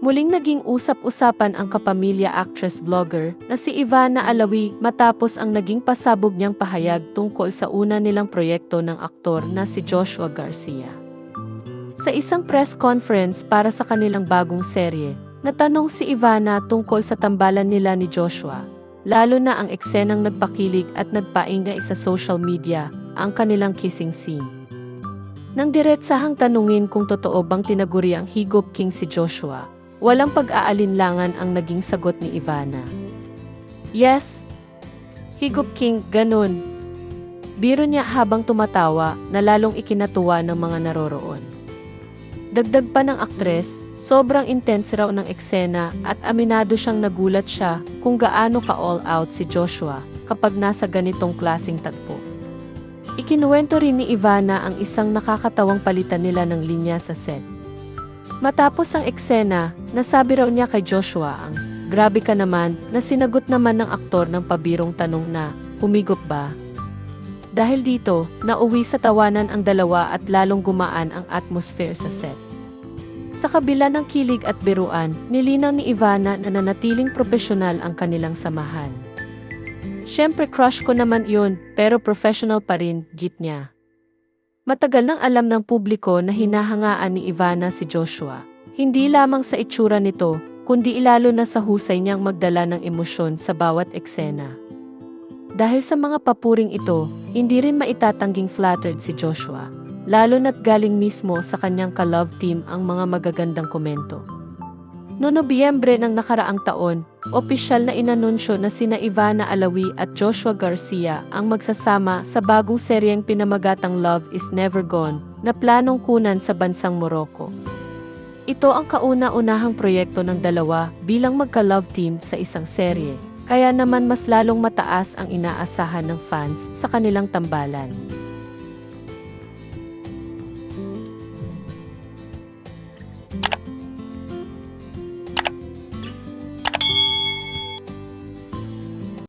Muling naging usap-usapan ang kapamilya actress-vlogger na si Ivana Alawi matapos ang naging pasabog niyang pahayag tungkol sa una nilang proyekto ng aktor na si Joshua Garcia. Sa isang press conference para sa kanilang bagong serye, natanong si Ivana tungkol sa tambalan nila ni Joshua, lalo na ang eksenang nagpakilig at nagpaingay sa social media, ang kanilang kissing scene. Nang diretsahang tanungin kung totoo bang tinaguri ang higop king si Joshua, walang pag-aalinlangan ang naging sagot ni Ivana. Yes, higop king, ganun. Biro niya habang tumatawa na lalong ikinatuwa ng mga naroroon. Dagdag pa ng aktres, sobrang intense raw ng eksena at aminado siyang nagulat siya kung gaano ka-all out si Joshua kapag nasa ganitong klaseng tagpo. Ikinuwento rin ni Ivana ang isang nakakatawang palitan nila ng linya sa set. Matapos ang eksena, nasabi raw niya kay Joshua ang, "Grabe ka naman," na sinagot naman ng aktor ng pabirong tanong na, "Humigop ba?" Dahil dito, nauwi sa tawanan ang dalawa at lalong gumaan ang atmosphere sa set. Sa kabila ng kilig at biruan, nilinaw ni Ivana na nanatiling profesional ang kanilang samahan. "Siyempre crush ko naman yun, pero professional pa rin," git niya. Matagal nang alam ng publiko na hinahangaan ni Ivana si Joshua. Hindi lamang sa itsura nito, kundi lalo na sa husay niyang magdala ng emosyon sa bawat eksena. Dahil sa mga papuring ito, hindi rin maitatangging flattered si Joshua, lalo na't galing mismo sa kanyang ka-love team ang mga magagandang komento. Noong Nobyembre ng nakaraang taon, opisyal na inanunsyo na sina Ivana Alawi at Joshua Garcia ang magsasama sa bagong seryeng pinamagatang Love is Never Gone na planong kunan sa bansang Morocco. Ito ang kauna-unahang proyekto ng dalawa bilang magka-love team sa isang serye, kaya naman mas lalong mataas ang inaasahan ng fans sa kanilang tambalan.